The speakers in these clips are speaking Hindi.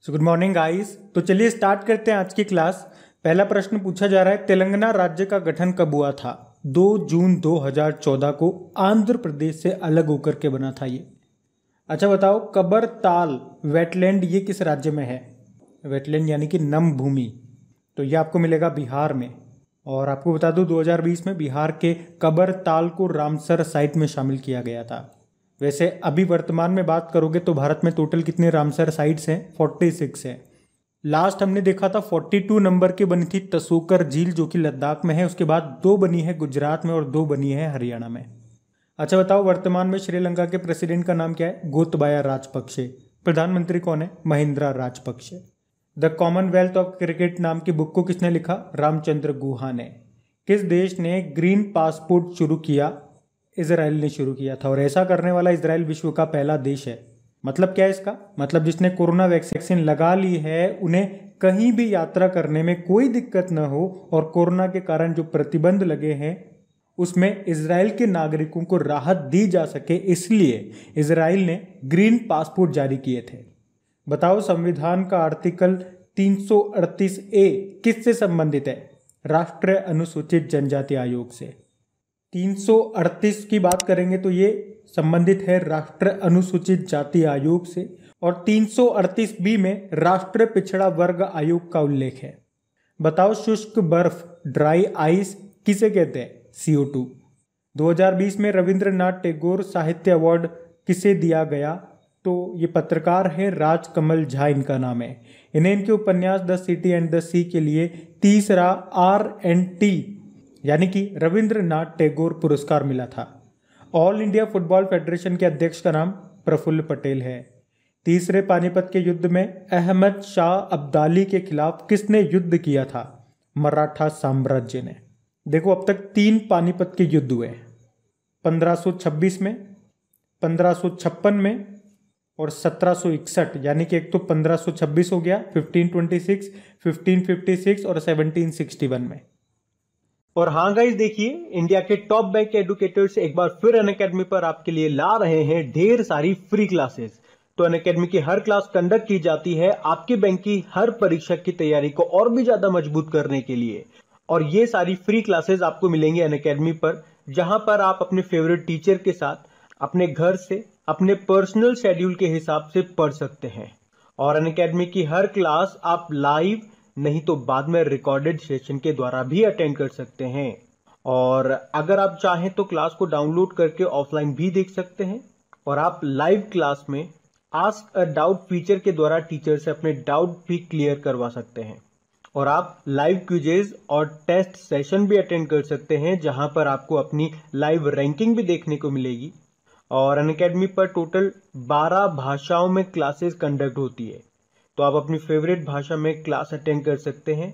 Good morning guys. तो चलिए स्टार्ट करते हैं आज की क्लास। पहला प्रश्न पूछा जा रहा है, तेलंगाना राज्य का गठन कब हुआ था? 2 जून 2014 को आंध्र प्रदेश से अलग होकर के बना था ये। अच्छा बताओ, कबर ताल वेटलैंड ये किस राज्य में है? वेटलैंड यानी कि नम भूमि, तो ये आपको मिलेगा बिहार में। और आपको बता दूं 2020 में बिहार के कबर ताल को रामसर साइट में शामिल किया गया था। वैसे अभी वर्तमान में बात करोगे तो भारत में टोटल कितने रामसर साइट्स हैं? 46 है। लास्ट हमने देखा था 42 नंबर की बनी थी तसोकर झील, जो कि लद्दाख में है। उसके बाद 2 बनी है गुजरात में और 2 बनी है हरियाणा में। अच्छा बताओ, वर्तमान में श्रीलंका के प्रेसिडेंट का नाम क्या है? गोतबाया राजपक्षे। प्रधानमंत्री कौन है? Mahindra Rajapaksa. The Commonwealth of cricket नाम की बुक को किसने लिखा? रामचंद्र गुहा ने। किस देश ने ग्रीन पासपोर्ट शुरू किया? इजराइल ने शुरू किया था, और ऐसा करने वाला इजराइल विश्व का पहला देश है। मतलब क्या है इसका? मतलब जिसने कोरोना वैक्सीन लगा ली है उन्हें कहीं भी यात्रा करने में कोई दिक्कत न हो, और कोरोना के कारण जो प्रतिबंध लगे हैं उसमें इजराइल के नागरिकों को राहत दी जा सके, इसलिए इजराइल ने ग्रीन पासपोर्ट जारी किए थे। बताओ, संविधान का आर्टिकल 338A किससे संबंधित है? राष्ट्रीय अनुसूचित जनजाति आयोग से। 338 की बात करेंगे तो ये संबंधित है राष्ट्रीय अनुसूचित जाति आयोग से, और 338B में राष्ट्रीय पिछड़ा वर्ग आयोग का उल्लेख है। बताओ, शुष्क बर्फ ड्राई आइस किसे कहते हैं? CO2। 2020 में रविंद्रनाथ टैगोर साहित्य अवार्ड किसे दिया गया? तो ये पत्रकार है राजकमल झा, इनका नाम है। इन्हें इनके उपन्यास द सिटी एंड द सी के लिए तीसरा R&T यानी कि रविंद्रनाथ टैगोर पुरस्कार मिला था। ऑल इंडिया फुटबॉल फेडरेशन के अध्यक्ष का नाम प्रफुल्ल पटेल है। तीसरे पानीपत के युद्ध में अहमद शाह अब्दाली के खिलाफ किसने युद्ध किया था? मराठा साम्राज्य ने। देखो, अब तक 3 पानीपत के युद्ध हुए, 1526 में, 1556 में और 1761। यानी कि एक तो 1526 हो गया, 1526, 1556 और 1761 में। और हाँ गाइस, देखिए इंडिया के टॉप बैंक एडुकेटर्स एक बार फिर अनअकैडमी पर आपके लिए ला रहे हैं ढेर सारी फ्री क्लासेस। तो अनअकैडमी की हर क्लास कंडक्ट की जाती है आपके बैंक की हर परीक्षा की तैयारी को और भी ज्यादा मजबूत करने के लिए। और ये सारी फ्री क्लासेस आपको मिलेंगे अनअकैडमी पर, जहां पर आप अपने फेवरेट टीचर के साथ अपने घर से अपने पर्सनल शेड्यूल के हिसाब से पढ़ सकते हैं। और अनअकैडमी की हर क्लास आप लाइव नहीं तो बाद में रिकॉर्डेड सेशन के द्वारा भी अटेंड कर सकते हैं। और अगर आप चाहें तो क्लास को डाउनलोड करके ऑफलाइन भी देख सकते हैं। और आप लाइव क्लास में आस्क अ डाउट फीचर के द्वारा टीचर से अपने डाउट भी क्लियर करवा सकते हैं। और आप लाइव क्विजेज और टेस्ट सेशन भी अटेंड कर सकते हैं, जहां पर आपको अपनी लाइव रैंकिंग भी देखने को मिलेगी। और अनअकैडमी पर टोटल 12 भाषाओं में क्लासेस कंडक्ट होती है, तो आप अपनी फेवरेट भाषा में क्लास अटेंड कर सकते हैं।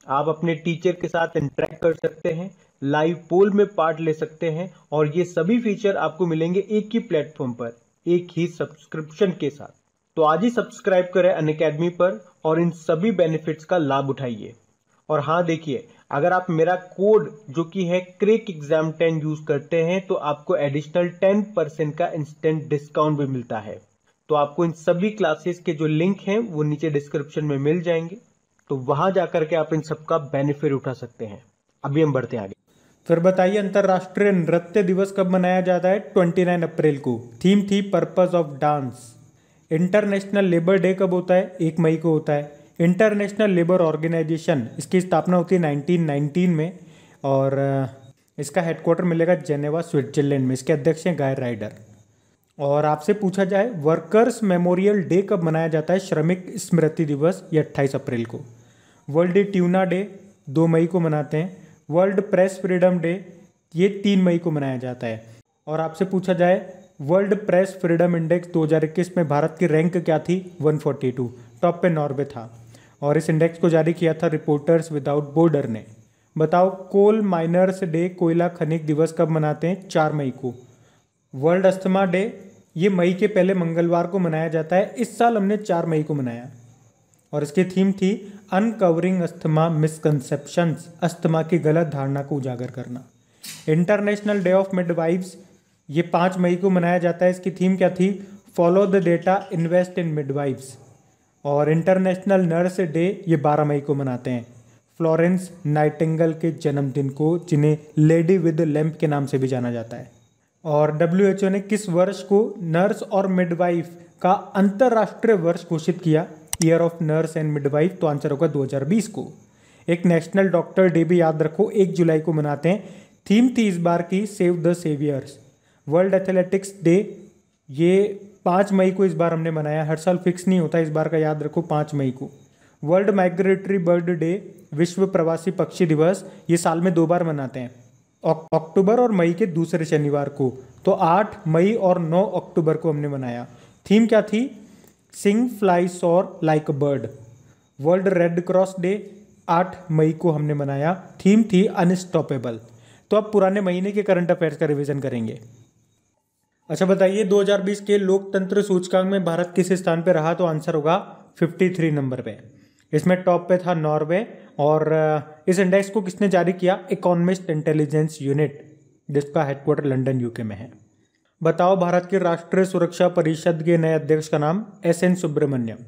आप अपने टीचर के साथ इंटरेक्ट कर सकते हैं, लाइव पोल में पार्ट ले सकते हैं, और ये सभी फीचर आपको मिलेंगे एक ही प्लेटफॉर्म पर, एक ही सब्सक्रिप्शन के साथ। तो आज ही सब्सक्राइब करें अनअकैडमी पर और इन सभी बेनिफिट्स का लाभ उठाइए। और हाँ देखिए, अगर आप मेरा कोड जो कि है क्रेक एग्जाम 10 यूज करते हैं तो आपको एडिशनल 10% का इंस्टेंट डिस्काउंट भी मिलता है। तो आपको इन सभी क्लासेस के जो लिंक हैं वो नीचे डिस्क्रिप्शन में मिल जाएंगे, तो वहां जाकर के आप इन सबका बेनिफिट उठा सकते हैं। अभी हम बढ़ते हैं आगे। फिर बताइए, अंतर्राष्ट्रीय नृत्य दिवस कब मनाया जाता है? 29 अप्रैल को। थीम थी purpose of dance. International labour day कब होता है? 1 मई को होता है। इंटरनेशनल लेबर ऑर्गेनाइजेशन, इसकी स्थापना होती है 1919 में, और इसका हेडक्वार्टर मिलेगा जेनेवा स्विट्जरलैंड में। इसके अध्यक्ष हैं गाय राइडर। और आपसे पूछा जाए, वर्कर्स मेमोरियल डे कब मनाया जाता है? श्रमिक स्मृति दिवस, ये 28 अप्रैल को। वर्ल्ड ट्यूना डे 2 मई को मनाते हैं। वर्ल्ड प्रेस फ्रीडम डे ये 3 मई को मनाया जाता है। और आपसे पूछा जाए, वर्ल्ड प्रेस फ्रीडम इंडेक्स 2021 में भारत की रैंक क्या थी? 142। टॉप पे नॉर्वे था, और इस इंडेक्स को जारी किया था रिपोर्टर्स विदाउट बॉर्डर ने। बताओ, कोल माइनर्स डे कोयला खनिक दिवस कब मनाते हैं? 4 मई को। वर्ल्ड अस्थमा डे ये मई के पहले मंगलवार को मनाया जाता है। इस साल हमने 4 मई को मनाया, और इसकी थीम थी अनकवरिंग अस्थमा मिसकंसेप्शंस, अस्थमा की गलत धारणा को उजागर करना। इंटरनेशनल डे ऑफ मिडवाइफ्स ये 5 मई को मनाया जाता है। इसकी थीम क्या थी? Follow the data, invest in midwives. और इंटरनेशनल नर्स डे ये 12 मई को मनाते हैं, फ्लोरेंस नाइटिंगेल के जन्मदिन को, जिन्हें लेडी विद लैम्प के नाम से भी जाना जाता है। और WHO ने किस वर्ष को नर्स और मिडवाइफ का अंतर्राष्ट्रीय वर्ष घोषित किया, year of nurse and midwife? तो आंसर होगा 2020 को। एक नेशनल डॉक्टर डे भी याद रखो, 1 जुलाई को मनाते हैं। थीम थी इस बार की save the saviours. World athletics day ये 5 मई को इस बार हमने मनाया, हर साल फिक्स नहीं होता, इस बार का याद रखो 5 मई को। वर्ल्ड माइग्रेटरी बर्ड डे, विश्व प्रवासी पक्षी दिवस, ये साल में 2 बार मनाते हैं, अक्टूबर और मई के दूसरे शनिवार को। तो 8 मई और 9 अक्टूबर को हमने मनाया। थीम क्या थी? सिंग फ्लाई सोर like a bird. World red cross day 8 मई को हमने मनाया, थीम थी अनस्टॉपेबल। तो अब पुराने महीने के करंट अफेयर्स का रिवीजन करेंगे। अच्छा बताइए, 2020 के लोकतंत्र सूचकांक में भारत किस स्थान पे रहा? तो आंसर होगा 53 नंबर पे। इसमें टॉप पे था नॉर्वे, और इस इंडेक्स को किसने जारी किया? इकोनॉमिस्ट इंटेलिजेंस यूनिट, जिसका हेडक्वार्टर लंदन यूके में है। बताओ भारत की राष्ट्रीय सुरक्षा परिषद के नए अध्यक्ष का नाम? SN सुब्रमण्यम।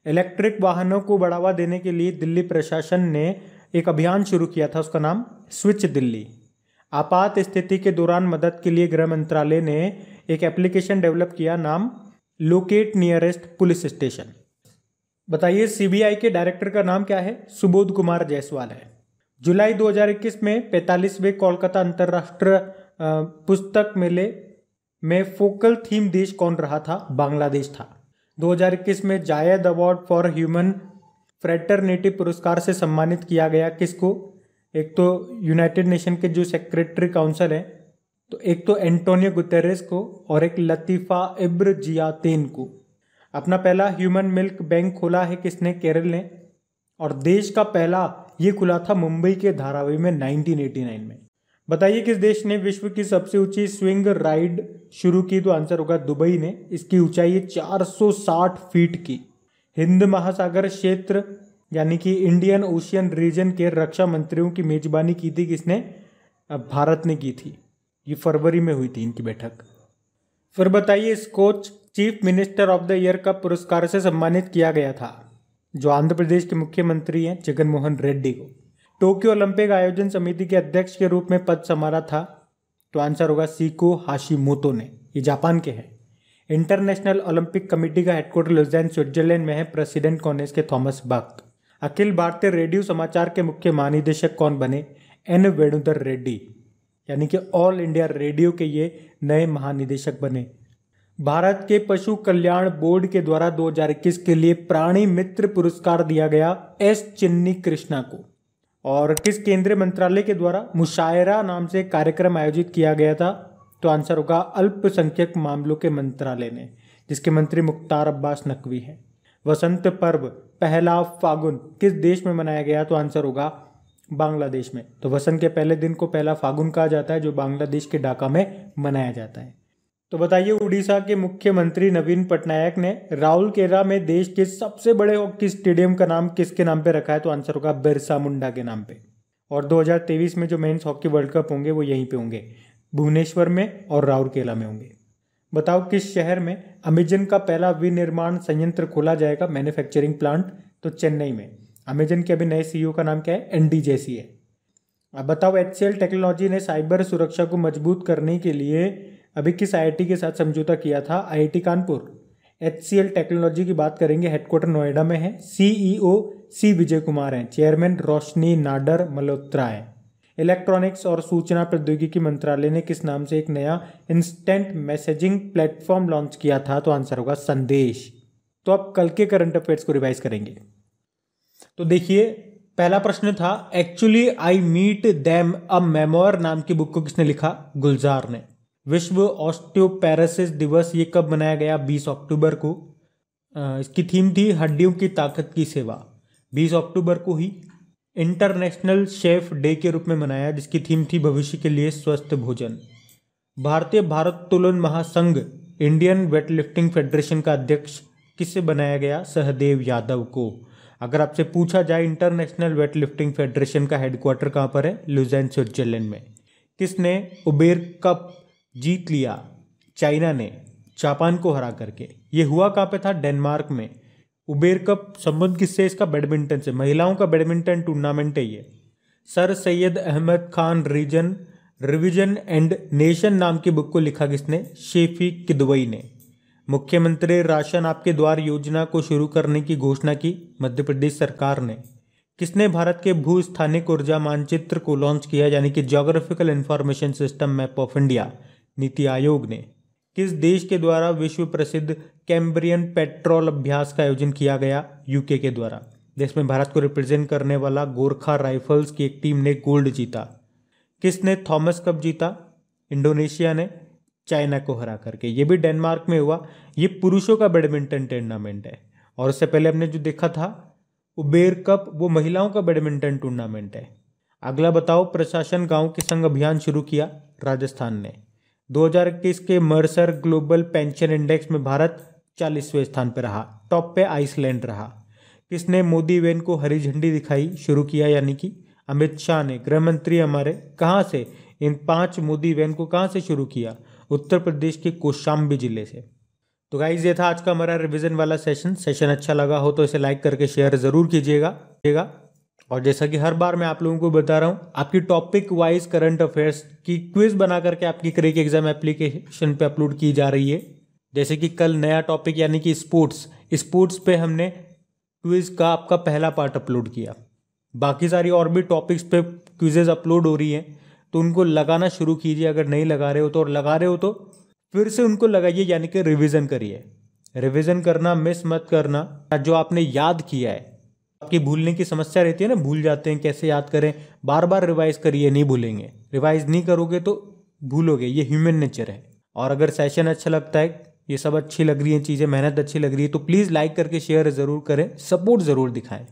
इलेक्ट्रिक वाहनों को बढ़ावा देने के लिए दिल्ली प्रशासन ने एक अभियान शुरू किया था, उसका नाम स्विच दिल्ली। आपात स्थिति के दौरान मदद के लिए गृह मंत्रालय ने एक एप्लीकेशन डेवलप किया, नाम लोकेट नियरेस्ट पुलिस स्टेशन। बताइए CBI के डायरेक्टर का नाम क्या है? सुबोध कुमार जायसवाल है। जुलाई 2021 में 45वें कोलकाता अंतर्राष्ट्रीय पुस्तक मेले में फोकल थीम देश कौन रहा था? बांग्लादेश था। 2021 में जायद अवार्ड फॉर ह्यूमन फ्रेटर्निटी पुरस्कार से सम्मानित किया गया किसको? एक तो यूनाइटेड नेशन के जो सेक्रेटरी काउंसिल है, तो एक तो एंटोनियो गुतेरेस को, और एक लतीफ़ा इब्र जियातेन को। अपना पहला ह्यूमन मिल्क बैंक खोला है किसने? केरल ने। और देश का पहला ये खुला था मुंबई के धारावी में 1989 में। बताइए किस देश ने विश्व की सबसे ऊंची स्विंग राइड शुरू की? तो आंसर होगा दुबई ने। इसकी ऊंचाई है 460 फीट की। हिंद महासागर क्षेत्र यानी कि इंडियन ओशियन रीजन के रक्षा मंत्रियों की मेजबानी की थी किसने? भारत ने की थी। ये फरवरी में हुई थी इनकी बैठक। फिर बताइए Skoch chief minister of the year का पुरस्कार से सम्मानित किया गया था, जो आंध्र प्रदेश के मुख्यमंत्री हैं जगन मोहन रेड्डी को। टोक्यो ओलंपिक आयोजन समिति के अध्यक्ष के रूप में पद संभाला था, तो आंसर होगा सीको हाशिमोतो ने, ये जापान के हैं। इंटरनेशनल ओलंपिक कमेटी का हेडक्वार्टर लुज़ान स्विट्जरलैंड में है। प्रेसिडेंट कौन है इसके? थॉमस बक। अखिल भारतीय रेडियो समाचार के मुख्य महानिदेशक कौन बने? N वेणुधर रेड्डी, यानी कि ऑल इंडिया रेडियो के ये नए महानिदेशक बने। भारत के पशु कल्याण बोर्ड के द्वारा 2021 के लिए प्राणी मित्र पुरस्कार दिया गया S चिन्नी कृष्णा को। और किस केंद्रीय मंत्रालय के द्वारा मुशायरा नाम से कार्यक्रम आयोजित किया गया था? तो आंसर होगा अल्पसंख्यक मामलों के मंत्रालय ने, जिसके मंत्री मुख्तार अब्बास नकवी हैं। वसंत पर्व पहला फागुन किस देश में मनाया गया? तो आंसर होगा बांग्लादेश में। तो वसंत के पहले दिन को पहला फागुन कहा जाता है, जो बांग्लादेश के ढाका में मनाया जाता है। तो बताइए उड़ीसा के मुख्यमंत्री नवीन पटनायक ने राउरकेला में देश के सबसे बड़े हॉकी स्टेडियम का नाम किसके नाम पे रखा है? तो आंसर होगा बिरसा मुंडा के नाम पे। और 2023 में जो मेंस हॉकी वर्ल्ड कप होंगे वो यहीं पे होंगे, भुवनेश्वर में और राउरकेला में होंगे। बताओ किस शहर में अमेजन का पहला विनिर्माण संयंत्र खोला जाएगा, मैन्युफैक्चरिंग प्लांट? तो चेन्नई में। अमेजन के अभी नए CEO का नाम क्या है? ND जैसी है। अब बताओ HCL टेक्नोलॉजी ने साइबर सुरक्षा को मजबूत करने के लिए अभी किस IIT के साथ समझौता किया था? IIT कानपुर। HCL टेक्नोलॉजी की बात करेंगे, हेडक्वार्टर नोएडा में है। CEO C विजय कुमार हैं, चेयरमैन रोशनी नाडर मल्होत्रा है। इलेक्ट्रॉनिक्स और सूचना प्रौद्योगिकी मंत्रालय ने किस नाम से एक नया इंस्टेंट मैसेजिंग प्लेटफॉर्म लॉन्च किया था? तो आंसर होगा संदेश। तो अब कल के करंट अफेयर्स को रिवाइज करेंगे। तो देखिए पहला प्रश्न था, actually I meet them a memoir नाम की बुक को किसने लिखा? गुलजार ने। विश्व ऑस्टियोपेरोसिस दिवस ये कब मनाया गया? 20 अक्टूबर को। इसकी थीम थी हड्डियों की ताकत की सेवा, 20 अक्टूबर को ही। इंटरनेशनल शेफ डे के रूप में मनाया, जिसकी थीम थी भविष्य के लिए स्वस्थ भोजन। भारतीय भारोत्तोलन महासंघ इंडियन वेटलिफ्टिंग फेडरेशन का अध्यक्ष किससे बनाया गया? सहदेव यादव को। अगर आपसे पूछा जाए इंटरनेशनल वेटलिफ्टिंग फेडरेशन का हेडक्वार्टर कहाँ पर है? लुज़ान स्विट्जरलैंड में। किसने उबेर कप जीत लिया? चाइना ने, जापान को हरा करके। ये हुआ कहाँ पे था? डेनमार्क में। उबेर कप संबंध किससे? इसका बैडमिंटन से, महिलाओं का बैडमिंटन टूर्नामेंट है ये। Sir Syed Ahmed Khan revision and nation नाम की बुक को लिखा किसने? शेफी किदवई ने। मुख्यमंत्री राशन आपके द्वार योजना को शुरू करने की घोषणा की मध्य प्रदेश सरकार ने। किसने भारत के भू स्थानिक ऊर्जा मानचित्र को लॉन्च किया, यानी कि geographical information system map of India? NITI Aayog ने। किस देश के द्वारा विश्व प्रसिद्ध कैम्ब्रियन पेट्रोल अभ्यास का आयोजन किया गया? यूके के द्वारा। जिसमें भारत को रिप्रेजेंट करने वाला गोरखा राइफल्स की एक टीम ने गोल्ड जीता। किसने थॉमस कप जीता? इंडोनेशिया ने चाइना को हरा करके। ये भी डेनमार्क में हुआ। ये पुरुषों का बैडमिंटन टूर्नामेंट है। और उससे पहले हमने जो देखा था उबेर कप, वो महिलाओं का बैडमिंटन टूर्नामेंट है। अगला बताओ, प्रशासन गांव के संग अभियान शुरू किया? राजस्थान ने। 2021 के मर्सर ग्लोबल पेंशन इंडेक्स में भारत 40वें स्थान पर रहा। टॉप पे आइसलैंड रहा। किसने मोदी वैन को हरी झंडी दिखाई, शुरू किया? यानी कि अमित शाह ने, गृह मंत्री हमारे। कहाँ से? इन 5 मोदी वैन को कहाँ से शुरू किया? उत्तर प्रदेश के कौशाम्बी जिले से। तो गाइज ये था आज का हमारा रिवीजन वाला सेशन अच्छा लगा हो तो इसे लाइक करके शेयर जरूर कीजिएगा। और जैसा कि हर बार मैं आप लोगों को बता रहा हूँ, आपकी टॉपिक वाइज करंट अफेयर्स की क्विज बना करके आपकी क्रेक एग्जाम एप्लीकेशन पे अपलोड की जा रही है। जैसे कि कल नया टॉपिक यानी कि स्पोर्ट्स पे हमने क्विज का आपका पहला पार्ट अपलोड किया। बाकी सारी और भी टॉपिक्स पे क्विजेज अपलोड हो रही हैं, तो उनको लगाना शुरू कीजिए। अगर नहीं लगा रहे हो तो, और लगा रहे हो तो फिर से उनको लगाइए, यानी कि रिवीजन करिए। रिवीजन करना मिस मत करना। जो आपने याद किया है, आपकी भूलने की समस्या रहती है ना, भूल जाते हैं, कैसे याद करें? बार बार रिवाइज करिए, नहीं भूलेंगे। रिवाइज नहीं करोगे तो भूलोगे, ये ह्यूमन नेचर है। और अगर सेशन अच्छा लगता है, ये सब अच्छी लग रही हैं चीज़ें, मेहनत अच्छी लग रही है, तो प्लीज़ लाइक करके शेयर ज़रूर करें, सपोर्ट ज़रूर दिखाएं।